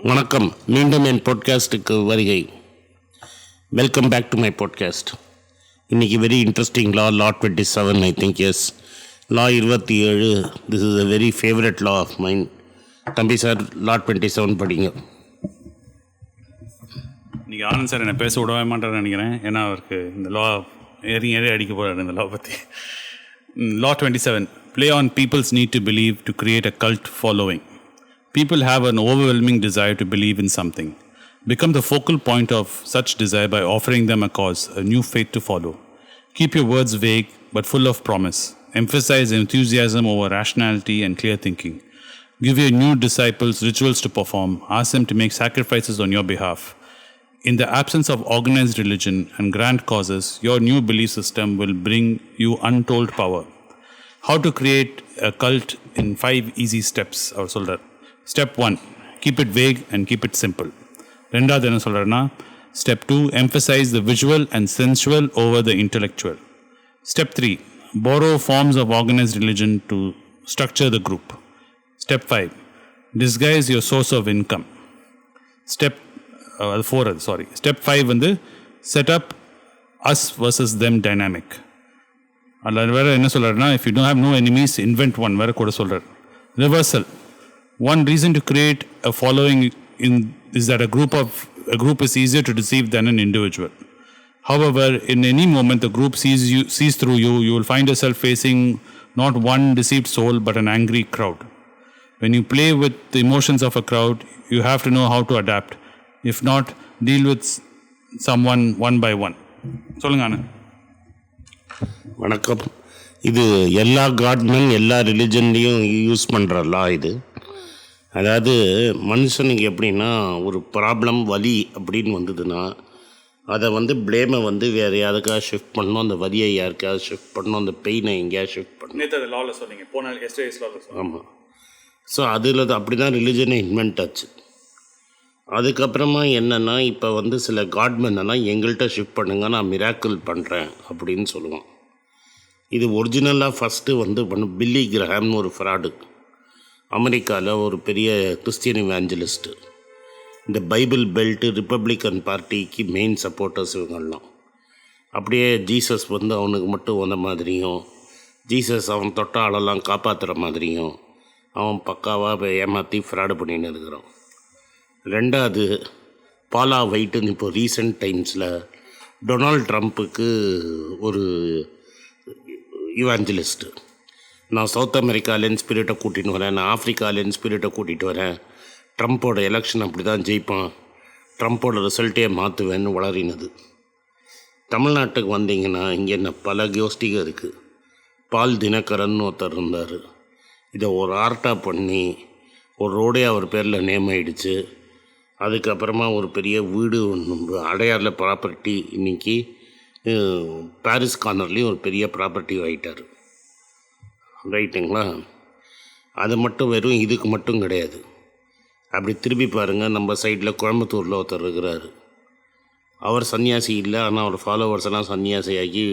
வணக்கம். மீண்டும் என் பாட்காஸ்ட்டுக்கு வருகை. Welcome back to my podcast. இன்றைக்கி very interesting law 27 I think. Yes, law 27. This is a very favourite law of mind. தம்பி சார், லா 27 படிங்க. இன்றைக்கி ஆனந்த் சார் என்னை பேச விடவே மாட்டேன்னு நினைக்கிறேன். ஏன்னா அவருக்கு இந்த லா ஏறி அடிக்க போகிறாரு இந்த லா பற்றி. Law 27. Play on people's need to believe to create a cult following. People have an overwhelming desire to believe in something. Become the focal point of such desire by offering them a cause, a new faith to follow. Keep your words vague but full of promise. Emphasize enthusiasm over rationality and clear thinking. Give your new disciples rituals to perform. Ask them to make sacrifices on your behalf. In the absence of organized religion and grand causes, your new belief system will bring you untold power. How to create a cult in 5 easy steps. அவர் சொல்கிறார். Step 1. Keep it vague and keep it simple. ரெண்டாவது என்ன சொல்கிறாருன்னா, Step 2. Emphasize the visual and sensual over the intellectual. Step 3. Borrow forms of organized religion to structure the group. Step 5. Disguise your source of income. Step 5 வந்து set up us versus them dynamic. அதில் வேறு என்ன சொல்கிறாருன்னா, if you don't have no enemies, invent one. வேறு கூட சொல்கிறார். Reversal. One reason to create a following is that a group is easier to deceive than an individual. However, in any moment the group sees through you, you will find yourself facing not one deceived soul but an angry crowd. When you play with the emotions of a crowd, you have to know how to adapt. If not, deal with someone one by one. சொல்லுங்க அண்ணா. வணக்கம். இது எல்லா godman எல்லா ரிலிஜன்லேயும் use பண்ணுற லா இது. அதாவது மனுஷனுக்கு எப்படின்னா, ஒரு ப்ராப்ளம் வலி அப்படின்னு வந்ததுன்னா அதை ப்ளேமை வேறு யாருக்காக ஷிஃப்ட் பண்ணணும், அந்த வலியை யாருக்காவது ஷிஃப்ட் பண்ணணும், அந்த பெயினை எங்கேயாவது ஷிஃப்ட் பண்ணணும். ஆமாம். ஸோ அதில் அப்படி தான் ரிலிஜனை இன்வென்ட் ஆச்சு. அதுக்கப்புறமா என்னென்னா, இப்போ சில காட்மென்னெல்லாம் எங்கள்கிட்ட ஷிஃப்ட் பண்ணுங்க, நான் மிராக்கிள் பண்ணுறேன் அப்படின்னு சொல்லுவான். இது ஒரிஜினலாக ஃபஸ்ட்டு பில்லி கிரஹாம்னு ஒரு ஃப்ராடு, அமெரிக்காவில் ஒரு பெரிய கிறிஸ்டியன் இவாஞ்சலிஸ்ட்டு. இந்த பைபிள் பெல்ட்டு ரிப்பப்ளிக்கன் பார்ட்டிக்கு மெயின் சப்போர்ட்டர்ஸ் இவங்கெல்லாம். அப்படியே ஜீசஸ் அவனுக்கு மட்டும் வந்த மாதிரியும், ஜீசஸ் அவன் தொட்ட ஆளெல்லாம் காப்பாற்றுற மாதிரியும் அவன் பக்காவாக ஏமாற்றி ஃப்ராடு பண்ணின்னு இருக்கிறான். ரெண்டாவது, பாலா வைட்டுன்னு இப்போ ரீசெண்ட் டைம்ஸில் டொனால்ட் ட்ரம்ப்புக்கு ஒரு இவாஞ்சலிஸ்ட்டு, நான் சவுத் அமெரிக்காலேருந்து ஸ்பிரிட்டை கூட்டிகிட்டு வரேன், நான் ஆஃப்ரிக்காலேருந்து ஸ்பிரிட்டை கூட்டிகிட்டு வரேன், ட்ரம்ப்போட எலெக்ஷன் அப்படி தான் ஜெயிப்பான், ட்ரம்ப்போட ரிசல்ட்டே மாற்றுவேன்னு வளரினது. தமிழ்நாட்டுக்கு வந்தீங்கன்னா இங்கே என்ன பல கோஷ்டிகள் இருக்குது. பால் தினகரன் ஒருத்தர் இருந்தார். இதை ஒரு ஆர்ட்டாக பண்ணி ஒரு ரோடே அவர் பேரில் நேம் ஆகிடுச்சு. அதுக்கப்புறமா ஒரு பெரிய வீடு ஒன்று அடையாரில் ப்ராப்பர்ட்டி, இன்றைக்கி பாரிஸ் கார்னர்லேயும் ஒரு பெரிய ப்ராப்பர்ட்டி ஆகிட்டார். ரைட்டுங்களா? அது மட்டும் வெறும் இதுக்கு மட்டும் கிடையாது. அப்படி திரும்பி பாருங்கள், நம்ம சைடில் கோயம்புத்தூரில் ஒருத்தர் இருக்கிறார். அவர் சன்னியாசி இல்லை, ஆனால் அவர் ஃபாலோவர்ஸ் எல்லாம் சன்னியாசியாகி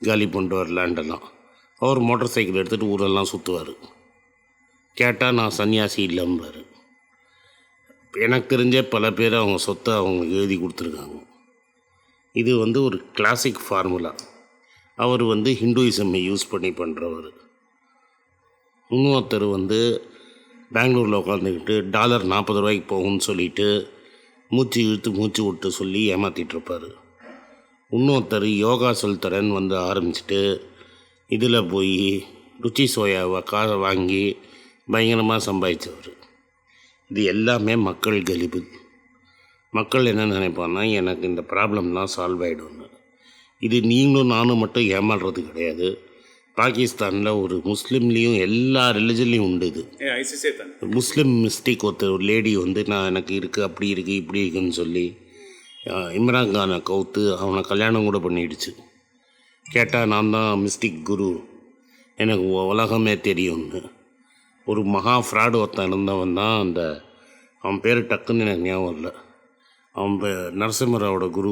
காலி பண்ணிட்டு வரலான்டெல்லாம். அவர் மோட்டார் சைக்கிள் எடுத்துகிட்டு ஊரெல்லாம் சுற்றுவார். கேட்டால் நான் சன்னியாசி இல்லைம்பார். எனக்கு தெரிஞ்ச பல பேர் அவங்க சொத்தை அவங்க எழுதி கொடுத்துருக்காங்க. இது ஒரு கிளாசிக் ஃபார்முலா. அவர் ஹிந்துயிசம்மை யூஸ் பண்ணி பண்ணுறவர். இன்னொருத்தர் பெங்களூரில் உட்காந்துக்கிட்டு டாலர் 40 ரூபாய்க்கு போகும்னு சொல்லிவிட்டு மூச்சு இழுத்து மூச்சு விட்டு சொல்லி ஏமாற்றிட்டுருப்பார். இன்னொருத்தர் யோகா சொல்லித்தரேன்னு ஆரம்பிச்சுட்டு இதில் போய் ருச்சி சோயாவை காரை வாங்கி பயங்கரமாக சம்பாதிச்சவர். இது எல்லாமே மக்கள் கலிப்பு. மக்கள் என்ன நினைப்பான்னா, எனக்கு இந்த ப்ராப்ளம்லாம் சால்வ் ஆகிடும்னு. இது நீங்களும் நானும் மட்டும் ஏமாறுறது கிடையாது. பாகிஸ்தானில் ஒரு முஸ்லீம்லேயும் எல்லா ரிலிஜன்லேயும் உண்டு. இது முஸ்லீம் மிஸ்டேக் ஒரு லேடி நான் எனக்கு இருக்குது, அப்படி இருக்குது, இப்படி இருக்குன்னு சொல்லி இம்ரான்கானை கவுத்து அவனை கல்யாணம் கூட பண்ணிடுச்சு. கேட்டால் நான் தான் மிஸ்டிக் குரு, எனக்கு உலகமே தெரியும்னு. ஒரு மகா ஃப்ராடு ஒருத்தன் இருந்தவன் தான் அந்த, அவன் பேர் டக்குன்னு எனக்கு ஞாபகம் இல்லை. அவன் நரசிம்மராவோட குரு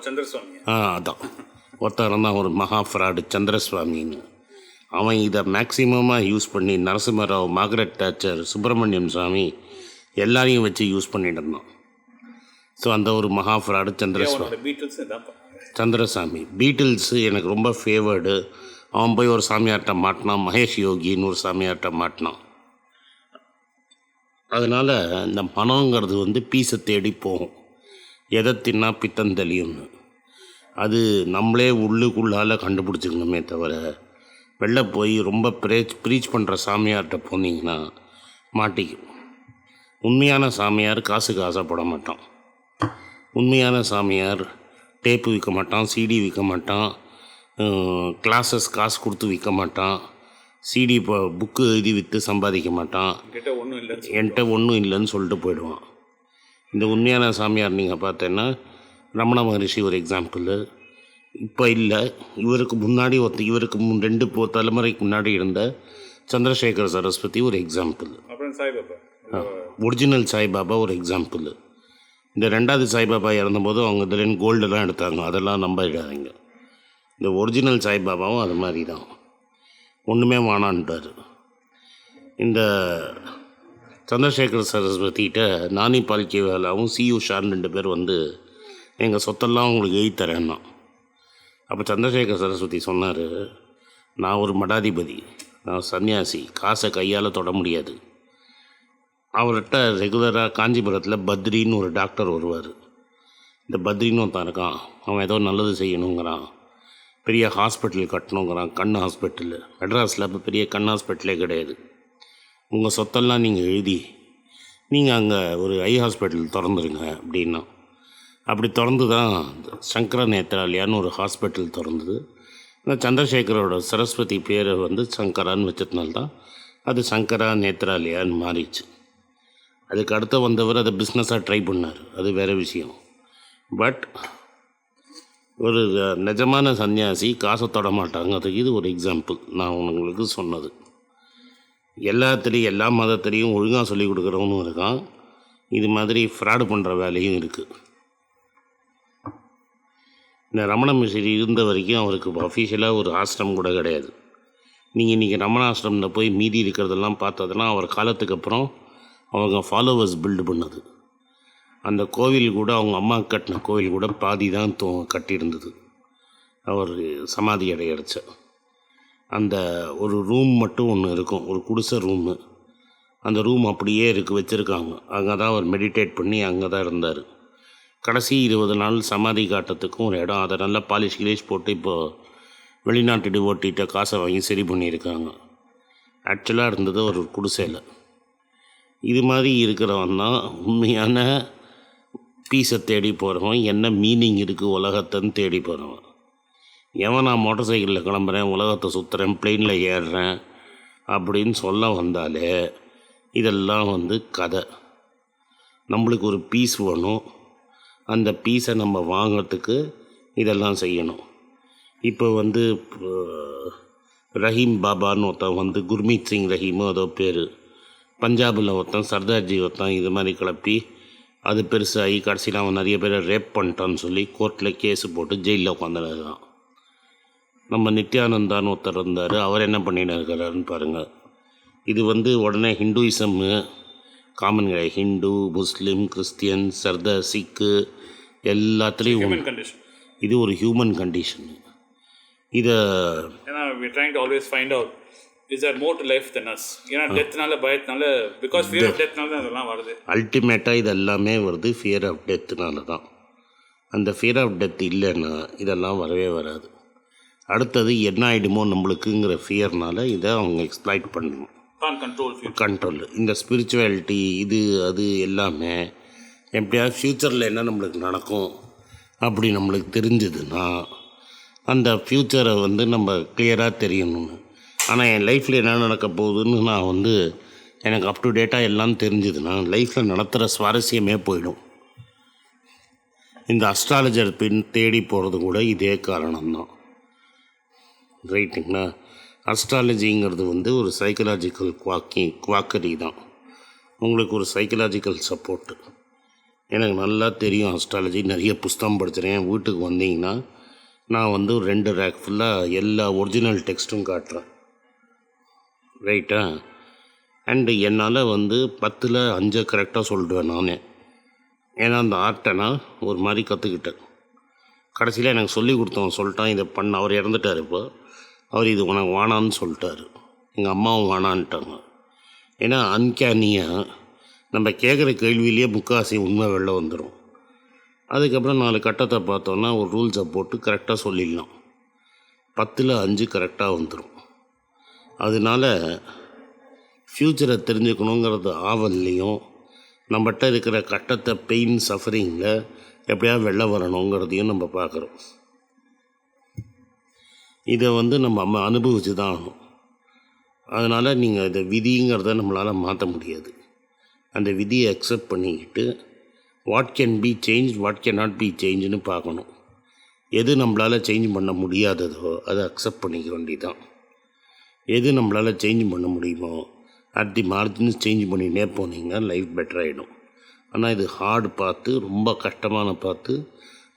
சந்திரசுவாமி. அதான் ஒருத்தன் இருந்தான், ஒரு மகா ஃப்ராடு சந்திரசுவாமின்னு. அவன் இதை மேக்சிமமாக யூஸ் பண்ணி நரசிம்மராவ், மார்கரெட் தாச்சர், சுப்பிரமணியம் சாமி எல்லாரையும் வச்சு யூஸ் பண்ணிட்டு இருந்தான். ஸோ அந்த ஒரு மகா ஃப்ராடு சந்திரசாமி. பீட்டில்ஸு எனக்கு ரொம்ப ஃபேவர்டு. அவன் போய் ஒரு சாமியார்கிட்ட மாட்டினான், மகேஷ் யோகின்னு ஒரு சாமியார்கிட்ட மாட்டினான். அதனால் இந்த மனங்கிறது வந்து பீஸை தேடி போகும். எதை தின்னா பித்தம் தெளியும்னு அது நம்மளே உள்ளுக்குள்ளால் கண்டுபிடிச்சிக்கணுமே தவிர வெளில போய் ரொம்ப ப்ரீச் பண்ணுற சாமியார்கிட்ட போனீங்கன்னா மாட்டிக்கும். உண்மையான சாமியார் காசுக்கு ஆசைப்பட மாட்டான். உண்மையான சாமியார் டேப்பு விற்க மாட்டான், சிடி விற்க மாட்டான், கிளாஸஸ் காசு கொடுத்து விற்க மாட்டான், சிடி இப்போ புக்கு எழுதி விற்று சம்பாதிக்க மாட்டான், என்கிட்ட ஒன்றும் இல்லைன்னு சொல்லிட்டு போயிடுவான். இந்த உண்மையான சாமியார் நீங்கள் பார்த்தேன்னா ரமண மகரிஷி ஒரு எக்ஸாம்பிள். இப்போ இல்லை, இவருக்கு முன்னாடி இவருக்கு 2 தலைமுறைக்கு முன்னாடி இருந்த சந்திரசேகர் சரஸ்வதி ஒரு எக்ஸாம்பிள். ஒரிஜினல் சாய்பாபா ஒரு எக்ஸாம்பிள். இந்த 2வது சாய்பாபா இறந்தபோது அவங்க இதில் கோல்டெல்லாம் எடுத்தாங்க, அதெல்லாம் நம்பிடாதீங்க. இந்த ஒரிஜினல் சாய்பாபாவும் அது மாதிரி தான், ஒன்றுமே வானான்ட்டார். இந்த சந்திரசேகர் சரஸ்வதிகிட்ட நானி பால்கேவாலாவும் சி உஷான்னு 2 பேர் வந்து எங்கள் சொத்தெல்லாம் உங்களுக்கு எழுதி தரேன்னா. அப்போ சந்திரசேகர் சரஸ்வதி சொன்னார், நான் ஒரு மடாதிபதி, நான் சன்னியாசி, காசை கையால் தொட முடியாது. அவர்கிட்ட ரெகுலராக காஞ்சிபுரத்தில் பத்ரின்னு ஒரு டாக்டர் வருவார். இந்த பத்ரின்னு ஒருத்தன் இருக்கான், அவன் ஏதோ நல்லது செய்யணுங்கிறான், பெரிய ஹாஸ்பிட்டல் கட்டணுங்கிறான், கண் ஹாஸ்பிட்டலு. மெட்ராஸில் இப்போ பெரிய கண் ஹாஸ்பிட்டலே கிடையாது. உங்கள் சொத்தெல்லாம் நீங்கள் எழுதி நீங்கள் அங்கே ஒரு ஐ ஹாஸ்பிட்டல் திறந்துருங்க அப்படின்னா. அப்படி திறந்து தான் சங்கர நேத்ராலயான்னு ஒரு ஹாஸ்பிட்டல் திறந்தது. இந்த சந்திரசேகரோட சரஸ்வதி பேரை வந்து சங்கரான்னு வச்சதுனால்தான் அது சங்கரா நேத்ராலயான்னு மாறிடுச்சு. அதுக்கு அடுத்த வந்தவர் அதை பிஸ்னஸாக ட்ரை பண்ணார், அது வேறு விஷயம். பட் ஒரு நிஜமான சன்னியாசி காசை தொட மாட்டாங்க. அதுக்கு இது ஒரு எக்ஸாம்பிள் நான் உங்களுக்கு சொன்னது. எல்லாத்துலேயும் எல்லா மதத்துலேயும் ஒழுங்காக சொல்லி கொடுக்குறவனும் இருக்கான், இது மாதிரி ஃப்ராடு பண்ணுற வேலையும் இருக்குது. இந்த ரமண மிஸ்ரி இருந்த வரைக்கும் அவருக்கு அஃபீஷியலாக ஒரு ஆசிரமம் கூட கிடையாது. நீங்கள் இன்றைக்கி ரமண ஆசிரமில் போய் மீதி இருக்கிறதெல்லாம் பார்த்ததுன்னா அவர் காலத்துக்கு அப்புறம் அவங்க ஃபாலோவர்ஸ் பில்டு பண்ணது. அந்த கோவில் கூட அவங்க அம்மா கட்டின கோவில் கூட பாதி தான் கட்டியிருந்தது. அவர் சமாதி அடையடிச்ச அந்த ஒரு ரூம் மட்டும் ஒன்று இருக்கும், ஒரு குடிசை ரூமு. அந்த ரூம் அப்படியே வச்சுருக்காங்க. அங்கே தான் அவர் மெடிடேட் பண்ணி அங்கே தான் இருந்தார். கடைசி 20 நாள் சமாதி காட்டத்துக்கும் ஒரு இடம், அதை நல்லா பாலிஷ் கிலீஷ் போட்டு இப்போது வெளிநாட்டு டிவோட்டிகிட்ட காசை வாங்கி சரி பண்ணியிருக்காங்க. ஆக்சுவலாக இருந்தது ஒரு குடிசையில். இது மாதிரி இருக்கிறவன் தான் உண்மையான பீஸை தேடி போகிறவன், என்ன மீனிங் இருக்குது உலகத்தைன்னு தேடி போகிறவன். எவன் நான் மோட்டர் சைக்கிளில் கிளம்புறேன், உலகத்தை சுற்றுறேன், பிளெயினில் ஏறுறேன் அப்படின்னு சொல்ல வந்தாலே இதெல்லாம் வந்து கதை. நம்மளுக்கு ஒரு பீஸ் வேணும், அந்த பீஸை நம்ம வாங்கிறதுக்கு இதெல்லாம் செய்யணும். இப்போ வந்து ரஹீம் பாபான்னு ஒருத்தன் வந்து குர்மீத் சிங் ரஹீமோ அதோ பேர், பஞ்சாபில் ஒருத்தன் சர்தார்ஜி ஒருத்தன் இது மாதிரி கிளப்பி அது பெருசாகி கடைசியில் அவன் நிறைய பேரை ரேப் பண்ணிட்டான்னு சொல்லி கோர்ட்டில் கேஸு போட்டு ஜெயிலில் உட்காந்துருக்கான். நம்ம நித்யானந்தான்னு ஒருத்தர் இருந்தார், அவர் என்ன பண்ணிட்டு இருக்கிறாருன்னு பாருங்கள். இது வந்து உடனே ஹிந்துயிசம்மு காமன் கிடையாது, ஹிந்து, முஸ்லீம், கிறிஸ்டியன், சர்தார், சிக்கு எல்லாத்துலேயும் இது ஒரு ஹியூமன் கண்டிஷன். இதை Is there more to life than us? ஏன்னா டெத்னால பயத்தினால, பிகாஸ் ஃபியர் ஆஃப் டெத்னால அதெல்லாம் வருது. அல்டிமேட்டாக இது எல்லாமே வருது ஃபியர் ஆஃப் டெத்துனால தான். அந்த ஃபியர் ஆஃப் டெத் இல்லைன்னா இதெல்லாம் வரவே வராது. அடுத்தது என்ன ஆகிடுமோ நம்மளுக்குங்கிற ஃபியர்னால் இதை அவங்க எக்ஸ்ப்ளாய்ட் பண்ணணும். கண்ட்ரோல் இந்த ஸ்பிரிச்சுவாலிட்டி இது அது எல்லாமே எப்படியாவது ஃப்யூச்சரில் என்ன நம்மளுக்கு நடக்கும் அப்படி நம்மளுக்கு தெரிஞ்சதுன்னா அந்த ஃப்யூச்சரை வந்து நம்ம கிளியராக தெரியணும்னு. ஆனால் என் லைஃப்பில் என்ன நடக்க போகுதுன்னு நான் வந்து எனக்கு அப் டு டேட்டாக எல்லாம் தெரிஞ்சுதுன்னா லைஃப்பில் நடத்துகிற சுவாரஸ்யமே போயிடும். இந்த அஸ்ட்ராலஜர் பின் தேடி போகிறது கூட இதே காரணம்தான், ரைட்டுங்களா? அஸ்ட்ராலஜிங்கிறது வந்து ஒரு சைக்கலாஜிக்கல் குவாக்கரி தான், உங்களுக்கு ஒரு சைக்கலாஜிக்கல் சப்போர்ட்டு. எனக்கு நல்லா தெரியும் அஸ்ட்ராலஜி, நிறைய புஸ்தகம் படிச்சிருக்கேன். வீட்டுக்கு வந்தீங்கன்னா நான் வந்து ஒரு 2 ரேக் ஃபுல்லாக எல்லா ஒரிஜினல் டெக்ஸ்ட்டும் காட்டுறேன், ரைட்டா? அண்டு என்னால் வந்து 10ல் 5 கரெக்டாக சொல்லிடுவேன் நானே. ஏன்னா அந்த ஆர்ட்டை நான் ஒரு மாதிரி கற்றுக்கிட்டேன். கடைசியில் எனக்கு சொல்லி கொடுத்தவன் சொல்லிட்டான், இதை பண்ண. அவர் இறந்துட்டார். இப்போ அவர் இது உனக்கு வானான்னு சொல்லிட்டாரு. எங்கள் அம்மாவும் வானான்ட்டாங்க. ஏன்னா அன்கேனியாக நம்ம கேட்குற கேள்வியிலேயே முக்காசி உண்மை வெளில வந்துடும். அதுக்கப்புறம் 4 கட்டத்தை பார்த்தோன்னா ஒரு ரூல்ஸை போட்டு கரெக்டாக சொல்லிடலாம். 10ல் 5 கரெக்டாக வந்துடும். அதனால ஃப்யூச்சரை தெரிஞ்சுக்கணுங்கிறது ஆவல்லையும் நம்மகிட்ட இருக்கிற கட்டத்தை பெயின் சஃபரிங்கில் எப்படியாவது வெளில வரணுங்கிறதையும் நம்ம பார்க்குறோம். இதை வந்து நம்ம அனுபவிச்சு தான் ஆகணும். அதனால் நீங்கள் இதை விதிங்கிறத நம்மளால் மாற்ற முடியாது. அந்த விதியை அக்செப்ட் பண்ணிக்கிட்டு what can be change, what can not be சேஞ்சுன்னு பார்க்கணும். எது நம்மளால் சேஞ்ச் பண்ண முடியாததோ அதை அக்செப்ட் பண்ணிக்க வேண்டியதான். எது நம்மளால் சேஞ்ச் பண்ண முடியுமோ அட் தி மார்ஜின்ஸ் சேஞ்ச் பண்ணிகிட்டே போனீங்கன்னா லைஃப் பெட்டர் ஆகிடும். ஆனால் இது ஹார்டு பார்த்து, ரொம்ப கஷ்டமான பார்த்து,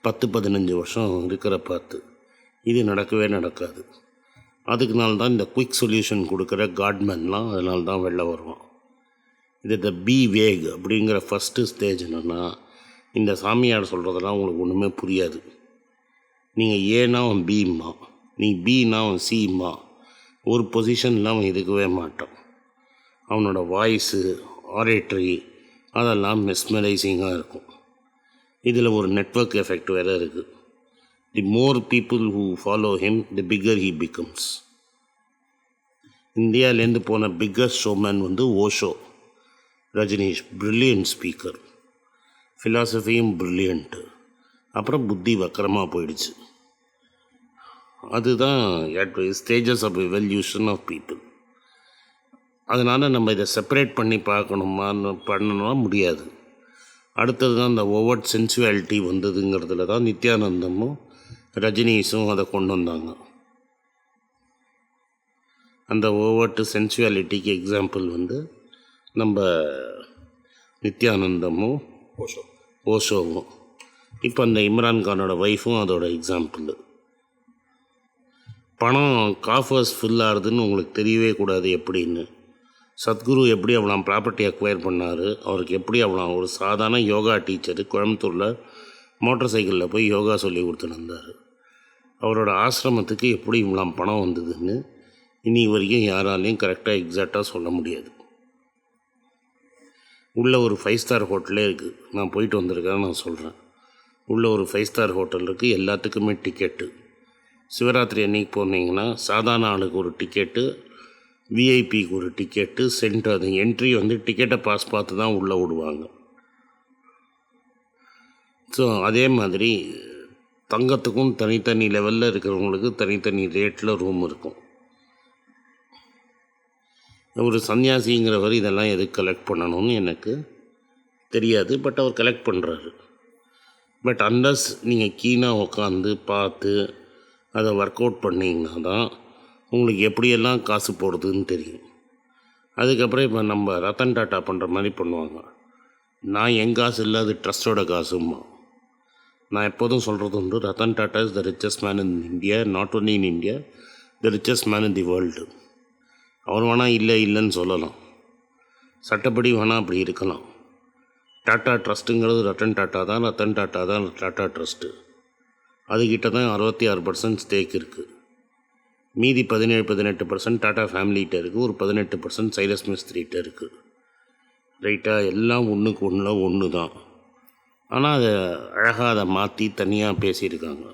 10-15 வருஷம் இருக்கிற பார்த்து இது நடக்கவே நடக்காது. அதுக்குனால தான் இந்த குயிக் சொல்யூஷன் கொடுக்குற காட்மேன்லாம் அதனால தான் வெளில வருவான். இது த பி வேக் அப்படிங்கிற ஃபஸ்ட்டு ஸ்டேஜ். என்னென்னா, இந்த சாமியார் சொல்கிறதெல்லாம் உங்களுக்கு ஒன்றுமே புரியாது. நீங்கள் ஏன்னா அவன் பிம்மா, நீ பின்னா அவன் சிம்மா. ஒரு பொசிஷனில் அவன் இருக்கவே மாட்டான். அவனோட வாய்ஸு, ஆரேட்ரி அதெல்லாம் மெஸ்மரைசிங்காக இருக்கும். இதில் ஒரு நெட்வொர்க் எஃபெக்ட் வேறு இருக்குது. The more people who follow him the bigger he becomes. இந்தியாவிலேருந்து போன பிக்கஸ்ட் ஷோமேன் வந்து ஓஷோ. ரஜினீஷ் ப்ரில்லியன்ட் ஸ்பீக்கர், ஃபிலாசபியும் ப்ரில்லியண்ட்டு. அப்புறம் புத்தி வக்கரமாக போயிடுச்சு. அதுதான் stages of evolution of people. அதனால் நம்ம இதை செப்பரேட் பண்ணி பண்ணணும்னா முடியாது. அடுத்தது தான் இந்த ஓவர்ட் சென்சுவாலிட்டி வந்ததுங்கிறதுல தான் நித்யானந்தமும் ரஜினீஷும் அதை கொண்டு வந்தாங்க. அந்த ஓவர்ட் சென்சுவாலிட்டிக்கு எக்ஸாம்பிள் வந்து நம்ம நித்யானந்தமும் ஓஷோவும். இப்போ அந்த இம்ரான்கானோட ஒய்ஃபும் அதோட எக்ஸாம்பிள். பணம் காஃபர்ஸ் ஃபில் ஆகுதுன்னு உங்களுக்கு தெரியவே கூடாது. எப்படின்னு சத்குரு எப்படி அவ்வளோ ப்ராப்பர்ட்டி அக்வயர் பண்ணார், அவருக்கு எப்படி அவ்வளோ ஒரு சாதாரண யோகா டீச்சரு கோயம்புத்தூரில் மோட்டர் சைக்கிளில் போய் யோகா சொல்லி கொடுத்துட்டு இருந்தார். அவரோட ஆசிரமத்துக்கு எப்படி இவ்வளோ பணம் வந்ததுன்னு இனி வரைக்கும் யாராலையும் கரெக்டாக எக்ஸாக்டாக சொல்ல முடியாது. உள்ளே ஒரு 5 ஸ்டார் ஹோட்டலே இருக்குது. நான் போயிட்டு வந்திருக்கேன், நான் சொல்கிறேன். உள்ளே ஒரு 5 ஸ்டார் ஹோட்டல் இருக்குது. எல்லாத்துக்குமே டிக்கெட்டு. சிவராத்திரி அன்றைக்கி போனீங்கன்னா சாதாரண ஆளுக்கு ஒரு டிக்கெட்டு, விஐபிக்கு ஒரு டிக்கெட்டு, சென்டர் அது என்ட்ரி வந்து டிக்கெட்டை பாஸ் பார்த்து தான் உள்ளே விடுவாங்க. ஸோ அதே மாதிரி தங்கத்துக்கும் தனித்தனி லெவலில் இருக்கிறவங்களுக்கு தனித்தனி ரேட்டில் ரூம் இருக்கும். ஒரு சன்னியாசிங்கிறவர் இதெல்லாம் எதுக்கு கலெக்ட் பண்ணணும்னு எனக்கு தெரியாது. பட் அவர் கலெக்ட் பண்ணுறாரு. பட் அன்லஸ் நீங்கள் கீனாக உட்காந்து பார்த்து அதை ஒர்க் அவுட் பண்ணிங்கன்னா தான் உங்களுக்கு எப்படியெல்லாம் காசு போடுதுன்னு தெரியும். அதுக்கப்புறம் இப்போ நம்ம ரத்தன் டாட்டா பண்ணுற மாதிரி பண்ணுவாங்க. நான் என் காசு இல்லை, அது ட்ரஸ்ட்டோட காசுமா. நான் எப்போதும் சொல்கிறது உண்டு, Ratan Tata is the richest man in India, not only in India, the richest man in the world. அவர் வேணால் இல்லைன்னு சொல்லலாம், சட்டப்படி வேணால் அப்படி இருக்கலாம். டாட்டா ட்ரஸ்ட்டுங்கிறது ரத்தன் டாட்டா தான், ரத்தன் டாட்டா தான் டாட்டா ட்ரஸ்ட்டு. அதுக்கிட்ட தான் 66% ஸ்டேக் இருக்குது. மீதி 17-18% டாட்டா ஃபேமிலிகிட்ட இருக்குது. ஒரு 18% சைரஸ் மிஸ்திரிகிட்ட இருக்குது. ரைட்டாக? எல்லாம் ஒன்றுக்கு ஒன்று தான். ஆனால் அதை அழகாக அதை மாற்றி தனியாக பேசியிருக்காங்க.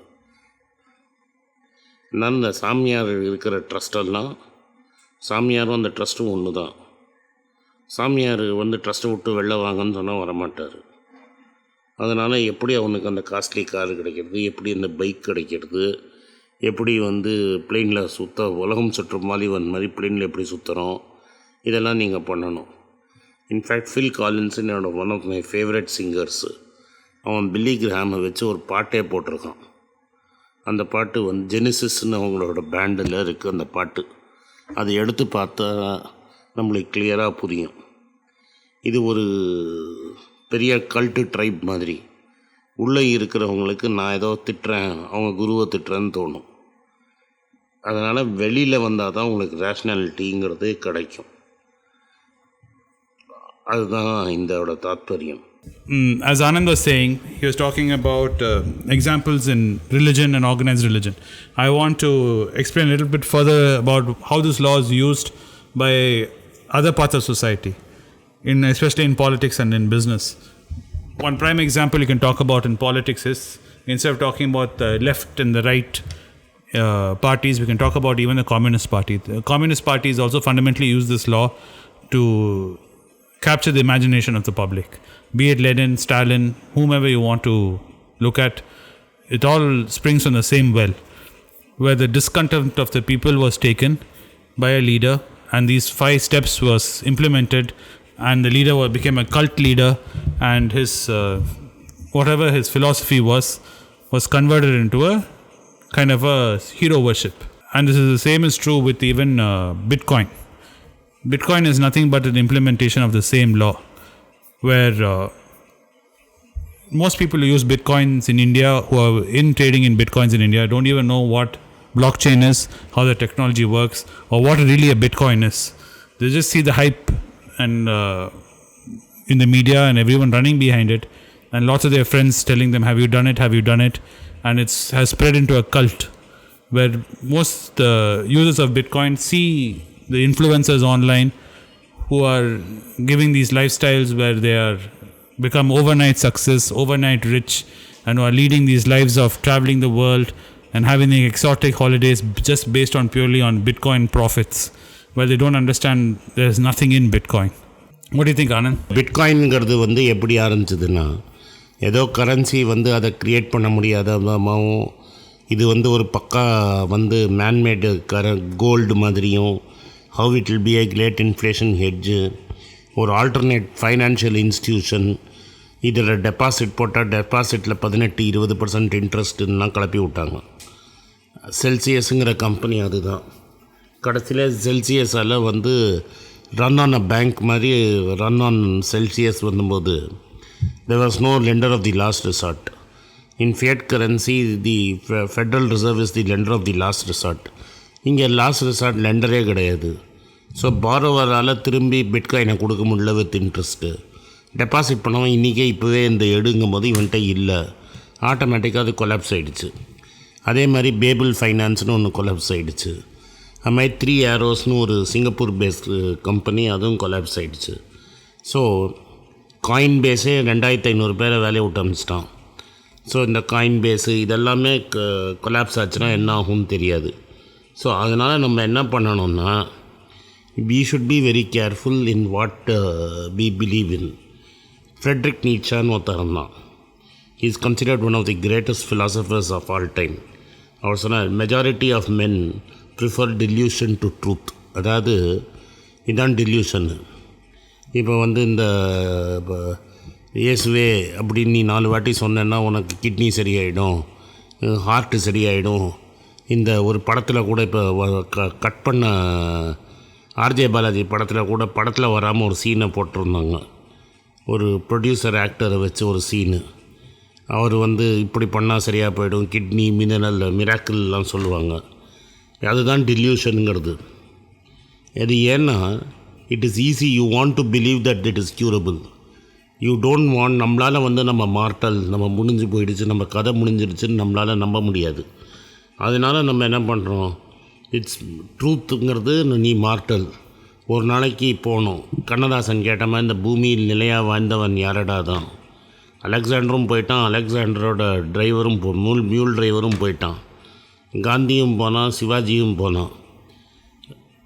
அதனால் இந்த சாமியார் இருக்கிற ட்ரஸ்டெல்லாம், சாமியாரும் அந்த ட்ரஸ்ட்டும் ஒன்று தான். சாமியார் வந்து ட்ரஸ்ட்டை விட்டு வெளில வாங்கன்னு சொன்னால் வரமாட்டார். அதனால் எப்படி அவனுக்கு அந்த காஸ்ட்லி கார் கிடைக்கிறது, எப்படி அந்த பைக் கிடைக்கிறது, எப்படி வந்து பிளெயினில் உலகம் சுற்றும் மாதிரி பிளெயினில் எப்படி சுற்றுறோம், இதெல்லாம் நீங்கள் பண்ணணும். இன்ஃபேக்ட் ஃபில் காலின்ஸ் என்னோட one of my favourite singers. அவன் பில்லி கிரஹாமை வச்சு ஒரு பாட்டே போட்டிருக்கான். அந்த பாட்டு வந்து ஜெனிசிஸ்ன்னு அவங்களோட பேண்டில் இருக்குது அந்த பாட்டு. அதை எடுத்து பார்த்தா நம்மளுக்கு கிளியராக புரியும். இது ஒரு பெரிய கல்ட்டு ட்ரைப் மாதிரி. உள்ளே இருக்கிறவங்களுக்கு நான் ஏதோ திட்டுறேன், அவங்க குருவை திட்டுறேன்னு தோணும். அதனால் வெளியில் வந்தால் தான் உங்களுக்கு ரேஷ்னாலிட்டிங்கிறது கிடைக்கும். அதுதான் இதோட தாத்பரியம். As Anand was saying, he was talking about examples in religion and organized religion. I want to explain a little bit further about how this law is used by other parts of society, especially in politics and in business. One prime example you can talk about in politics is, instead of talking about the left and the right parties, we can talk about even the Communist Party. The Communist Party is also fundamentally use this law to capture the imagination of the public. Be it Lenin, Stalin, whomever you want to look at, it all springs from the same well, where the discontent of the people was taken by a leader, and these 5 steps was implemented, and the leader became a cult leader, and his whatever his philosophy was converted into a kind of a hero worship. And this is the same is true with even Bitcoin. Bitcoin is nothing but an implementation of the same law, where most people who use Bitcoins in India, who are in trading in Bitcoins in India, don't even know what blockchain is, how the technology works, or what really a Bitcoin is. They just see the hype and in the media and everyone running behind it, and lots of their friends telling them, have you done it, have you done it? And it has spread into a cult, where most users of Bitcoin see the influencers online who are giving these lifestyles where they are become overnight success, overnight rich, and who are leading these lives of traveling the world and having exotic holidays just based on purely on Bitcoin profits, where they don't understand there's nothing in Bitcoin. What do you think, Anand? பிட்காயின்ங்கிறது எப்படி ஆரம்பிச்சதுன்னா, ஏதோ currency அதை create பண்ண முடியாதமாகவும், இது ஒரு பக்கா man-made gold மாதிரியும், how it will be a great inflation hedge, ஒரு alternate financial institution, இதில் டெபாசிட் போட்டால் டெபாசிட்டில் 18-20% இன்ட்ரெஸ்ட்டுலாம் கிளப்பி விட்டாங்க. செல்சியஸுங்கிற கம்பெனி அதுதான். கடைசியில் செல்சியஸால் ரன் ஆன் அ பேங்க் மாதிரி ரன் ஆன் செல்சியஸ் வந்தபோது there was no lender of the last resort. In fiat currency, the Federal Reserve is the lender of the last resort. இங்கே last resort லெண்டரே கிடையாது. So பாரோவரால் திரும்பி பிட்காயினை கொடுக்க முடியல with interest. Deposit பண்ணவன் இன்றைக்கே இப்போவே இந்த எடுங்கும் போது இவன்கிட்ட இல்லை, ஆட்டோமேட்டிக்காக அது கொலாப்ஸ் ஆகிடுச்சு. அதே மாதிரி பேபிள் ஃபைனான்ஸ்னு ஒன்று கொலாப்ஸ் ஆகிடுச்சு. அது மாதிரி 3 Arrows ஒரு சிங்கப்பூர் பேஸ்டு கம்பெனி, அதுவும் கொலாப்ஸ் ஆகிடுச்சு. ஸோ காயின் பேஸே 2500 பேரை வேலையை விட்டு அமிச்சிட்டான். ஸோ இந்த காயின் பேஸு இதெல்லாமே கொலாப்ஸ் ஆச்சுன்னா என்ன ஆகும்னு தெரியாது. ஸோ அதனால் நம்ம என்ன பண்ணணும்னா, we should be very careful in what we believe in. Friedrich நீட்சான்னு ஒருத்தர் இருந்தான். he is considered one of the greatest philosophers of all time. அவர் சொன்னார், majority of men prefer delusion to truth. அதாவது இதுதான் delusion. இப்போ இந்த இயேசுவே அப்படின்னு நீ 4 வாட்டி சொன்னேன்னா உனக்கு கிட்னி சரியாயிடும், ஹார்ட்டு சரியாயிடும். இந்த ஒரு படத்தில் கூட இப்போ கட் பண்ண ஆர்ஜே பாலாஜி படத்தில் வராமல் ஒரு சீனை போட்டிருந்தாங்க. ஒரு ப்ரொடியூசர் ஆக்டரை வச்சு ஒரு சீனு. அவர் இப்படி பண்ணால் சரியாக போயிடும், கிட்னி மிராக்கிள்லாம் சொல்லுவாங்க. அதுதான் டில்யூஷனுங்கிறது. அது ஏன்னா it is easy, you want to believe that it is curable. You don't want, நம்மளால் நம்ம மார்ட்டல், நம்ம முடிஞ்சு போயிடுச்சு, நம்ம கதை முடிஞ்சிடுச்சுன்னு நம்மளால் நம்ப முடியாது. அதனால் நம்ம என்ன பண்ணுறோம், இட்ஸ் ட்ரூத்துங்கிறது நீ மார்ட்டல், ஒரு நாளைக்கு போகணும். கண்ணதாசன் கேட்ட மாதிரி இந்த பூமியில் நிலையாக வாழ்ந்தவன் யாரடா தான். அலெக்சாண்டரும் போயிட்டான், அலெக்சாண்டரோட டிரைவரும் மியூல் டிரைவரும் போயிட்டான். காந்தியும் போனான், சிவாஜியும் போனான்.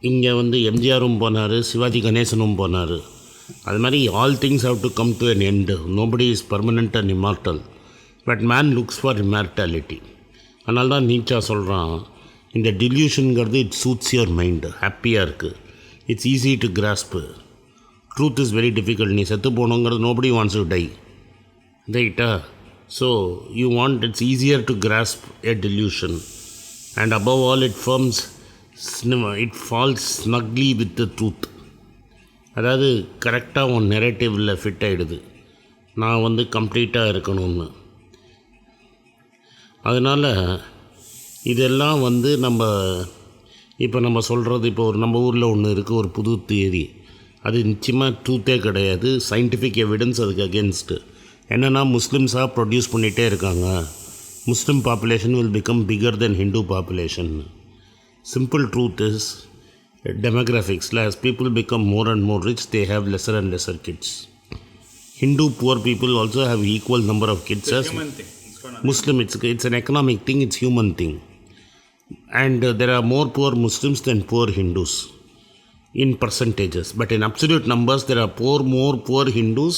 இங்கே எம்ஜிஆரும் போனார், சிவாஜி கணேசனும் போனார். அது மாதிரி all things have to come to an end. Nobody is permanent and immortal, but man looks for immortality. அதனால தான் நீச்சா சொல்கிறான், இந்த டில்யூஷனுங்கிறது இட் சூட்ஸ் யுவர் மைண்டு, ஹாப்பியாக இருக்குது, it's easy to grasp. Truth is very difficult. நீ செத்து போகணுங்கிறது நோபடி வாண்ட்ஸ் டு டை, ரைட்டா? So you want, it's easier to grasp a delusion, and above all it falls snugly with the truth. அதாவது கரெக்டாக உன் நெரேட்டிவில் fit ஆகிடுது, நான் கம்ப்ளீட்டாக இருக்கணும்னு. அதனால் இதெல்லாம் நம்ம இப்போ சொல்கிறது, இப்போ நம்ம ஊரில் ஒன்று இருக்குது, ஒரு புது தியரி. அது நிச்சயமாக ட்ரூத்தே கிடையாது. சயின்டிஃபிக் எவிடன்ஸ் அதுக்கு அகேன்ஸ்ட்டு. என்னென்னா முஸ்லிம்ஸாக ப்ரொடியூஸ் பண்ணிகிட்டே இருக்காங்க. Muslim population will become bigger than Hindu population. Simple truth is demographics. As people become more and more rich, they have lesser and lesser kids. Hindu poor people also have equal number of kids as Muslim. It's an economic thing, it's human thing. And there are more poor Muslims than poor Hindus in percentages. But in absolute numbers, there are more poor Hindus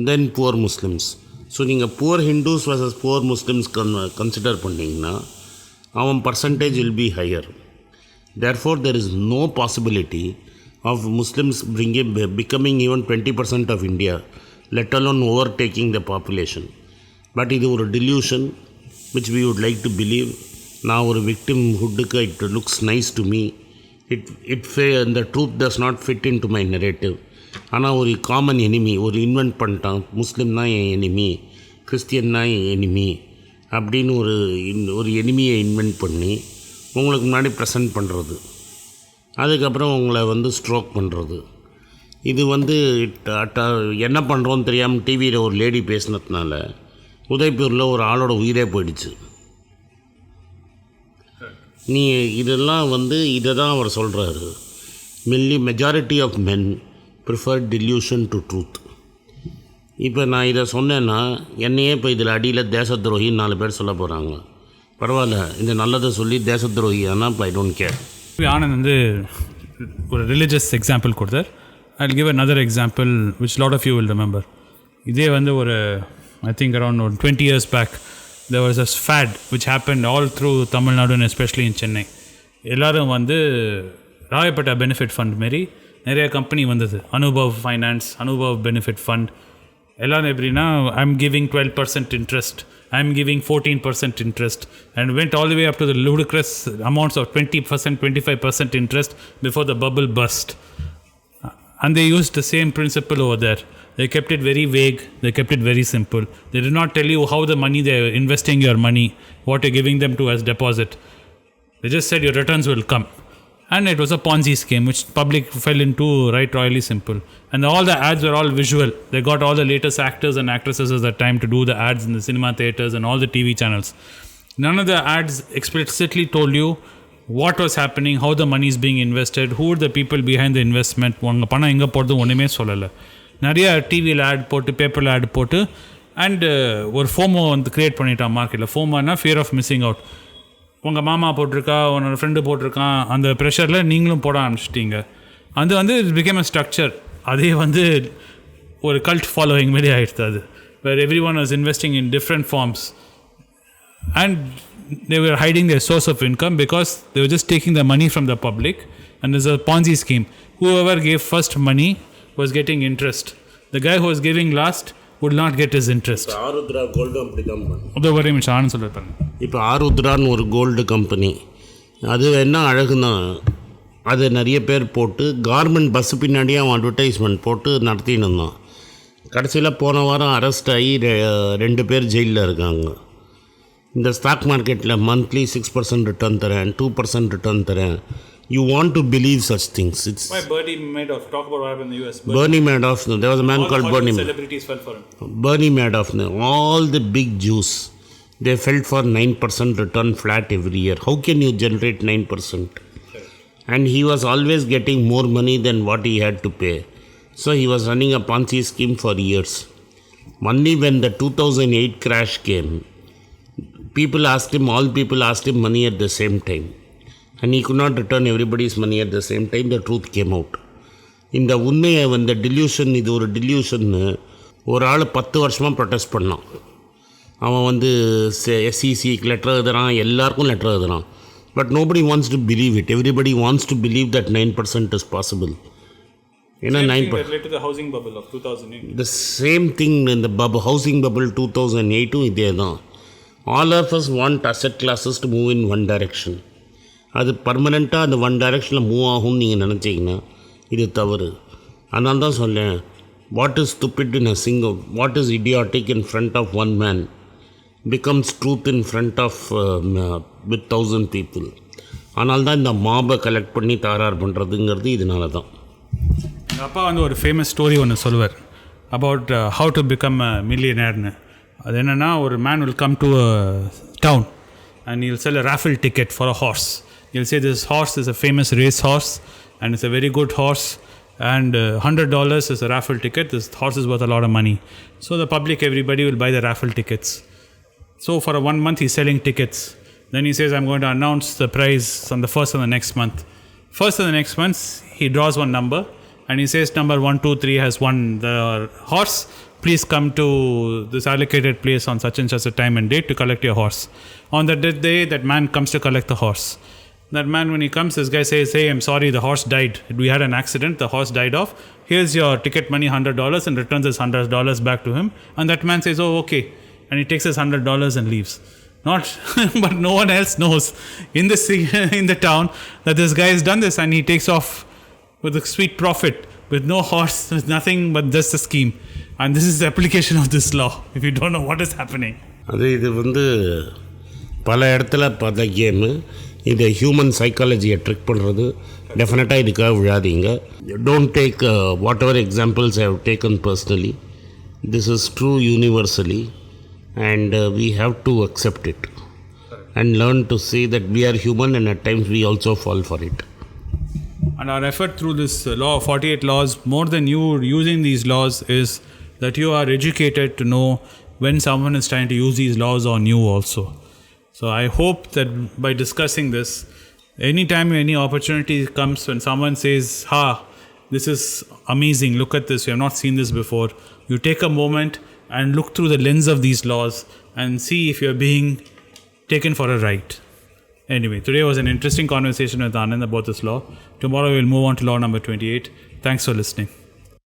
than poor Muslims. So நீங்கள் poor Hindus versus poor Muslims consider பண்ணிங்கன்னா அவன் percentage will be higher. Therefore there is no possibility of Muslims becoming even 20% of India, let alone overtaking the population. But இது ஒரு delusion which we would like to believe. நான் ஒரு victim ஹுட்டுக்கு it looks nice to me. இந்த truth does not fit in to my narrative. ஆனால் ஒரு common enemy ஒரு invent பண்ணிட்டான், முஸ்லீம் தான் என் எனிமி, கிறிஸ்டியன் தான் என் எனிமி அப்படின்னு ஒரு எனிமியை இன்வென்ட் பண்ணி உங்களுக்கு முன்னாடி ப்ரெசன்ட் பண்ணுறது, அதுக்கப்புறம் உங்களை ஸ்ட்ரோக் பண்ணுறது. இது என்ன பண்ணுறோன்னு தெரியாமல் டிவியில் ஒரு லேடி பேசினதுனால உதய்பூரில் ஒரு ஆளோட உயிரே போயிடுச்சு. நீ இதெல்லாம் இதை தான் அவர் சொல்கிறாரு. Majority of men prefer delusion to truth. இப்போ நான் இதை சொன்னேன்னா என்னையே இப்போ இதில் அடியில் தேசத்துரோகின்னு 4 பேர் சொல்ல போகிறாங்க. பரவாயில்ல, இந்த நல்லதை சொல்லி தேசத்துரோகி ஆனால் இப்போ ஐ டோன்ட் கேர். ஆனந்த் ஒரு ரிலீஜியஸ் எக்ஸாம்பிள் கொடுத்தார். I will give another example which lot of you will remember. இதே ஒரு I think around 20 years back there was a fad which happened all through Tamil Nadu and especially in Chennai. எல்லாரும் Royapettah benefit fund மாரி நிறைய company வந்தது. Anubhav finance, Anubhav benefit fund. எல்லோரும் எப்படின்னா I'm giving 12% interest, I'm giving 14% interest and went all the way up to the ludicrous amounts of 20%, 25% interest before the bubble burst. And they used the same principle over there. They kept it very vague, they kept it very simple. They did not tell you how the money they're investing your money, what you're giving them to as deposit. They just said your returns will come. And it was a Ponzi scheme which public fell into right royally simple. And all the ads were all visual. They got all the latest actors and actresses at that time to do the ads in the cinema theaters and all the TV channels. None of the ads explicitly told you what was happening, how the money is being invested, who are the people behind the investment. உங்கள் பணம் எங்கே போகிறது ஒன்றுமே சொல்லலை. நிறைய டிவியில் add போட்டு, பேப்பரில் ஆட் போட்டு, அண்டு ஒரு ஃபோமோ க்ரியேட் பண்ணிட்டான் மார்க்கெட்டில். ஃபோமோனா ஃபியர் ஆஃப் மிஸ்ஸிங் அவுட். உங்கள் மாமா போட்டிருக்கா, உன்னோட ஃப்ரெண்டு போட்டிருக்கான், அந்த ப்ரெஷரில் நீங்களும் போட ஆரம்பிச்சிட்டிங்க. அது இட் பிகேம் அ ஸ்ட்ரக்சர். அதே ஒரு கல்ட் ஃபாலோவிங் மாரி ஆகிடுது. அது where every one was investing in different forms and they were hiding their source of income because they were just taking the money from the public, and there's a Ponzi scheme. Whoever gave first money was getting interest. The guy who was giving last would not get his interest. Aarudhra gold அப்படி தான் பண்ணும். அது ஒரே நிமிஷம் ஆனு சொல்லிருப்பாங்க. இப்போ ஆருத்ரான்னு ஒரு gold company, அது என்ன அழகுன்னா அது நிறைய பேர் போட்டு கார்மெண்ட் பஸ்ஸு பின்னாடியே அவன் அட்வர்டைஸ்மெண்ட் போட்டு நடத்தின்னு இருந்தான். கடைசியில் போன வாரம் அரெஸ்ட் ஆகி 2 பேர் ஜெயிலில் இருக்காங்க. இந்த ஸ்டாக் மார்க்கெட்டில் மந்த்லி 6% ரிட்டர்ன் தரேன், 2% ரிட்டர்ன் தரேன். You want to believe such things. It's why Bernie Madoff, talk about what happened in the US. Bernie Madoff, there was a man called Bernie Madoff. Celebrities fell for him. Bernie Madoff, all the big Jews, they fell for 9% return flat every year. How can you generate 9%? Sure. And he was always getting more money than what he had to pay. So he was running a Ponzi scheme for years. Only when the 2008 crash came, all people asked him money at the same time. And he could not return everybody's money at the same time. The truth came out. இந்த உண்மையை delusion, இது ஒரு டில்யூஷன்னு ஒரு ஆள் 10 வருஷமாக protest பண்ணான். அவன் SECக்கு letter எழுதுறான், எல்லாருக்கும் லெட்டர் எழுதுறான். But nobody wants to believe it. Everybody wants to believe that 9% is possible. ஏன்னா 9% related to the housing bubble of 2008. The same thing in the housing bubble 2008 இதே தான். All of us want asset classes to move in one direction. அது பர்மனெண்ட்டாக அந்த one டைரெக்ஷனில் move ஆகும்னு நீங்கள் நினச்சிங்கன்னா இது தவறு. அதனால தான் சொல்லேன், what is stupid in a single, what is idiotic in front of one man becomes truth in front of with 1000 people. அதனால தான் இந்த மாபை கலெக்ட் பண்ணி தகராறு பண்ணுறதுங்கிறது இதனால தான். எங்கள் அப்பா வந்து ஒரு ஃபேமஸ் ஸ்டோரி ஒன்று சொல்லுவார் about how to become a மில்லியனர்னு. அது என்னென்னா, ஒரு man will come to a town and he'll sell a raffle ticket for a horse. He'll say this horse is a famous race horse and it's a very good horse, and $100 is a raffle ticket. This horse is worth a lot of money. So the public, everybody will buy the raffle tickets. So for 1 month he's selling tickets. Then he says, I'm going to announce the prize on the first of the next month. First of the next month, he draws one number and he says, number 1, 2, 3 has won the horse. Please come to this allocated place on such and such a time and date to collect your horse. On that day, that man comes to collect the horse. That man, when he comes, this guy says, hey, I'm sorry, the horse died. We had an accident, the horse died off. Here's your ticket money, $100, and returns his $100 back to him. And that man says, oh, okay. And he takes his $100 and leaves. Not, but no one else knows in the town that this guy has done this, and he takes off with a sweet profit, with no horse, with nothing but just a scheme. And this is the application of this law, if you don't know what is happening. இது வந்து பல இடத்துல பார்த்த game. இந்த human சைக்காலஜியை trick பண்ணுறது. டெஃபினட்டாக இதுக்காக விழாதீங்க. Don't take whatever examples I have taken personally. This is true universally and we have to accept it and learn to see that we are human and at times we also fall for it. And our effort through this law of 48 laws, more than you using these laws, is that you are educated to know when someone is trying to use these laws on you also. So I hope that by discussing this, anytime any opportunity comes when someone says, this is amazing, look at this, you have not seen this before, you take a moment and look through the lens of these laws and see if you're being taken for a ride. Anyway, today was an interesting conversation with Anand about this law. Tomorrow we'll move on to law number 28. Thanks for listening.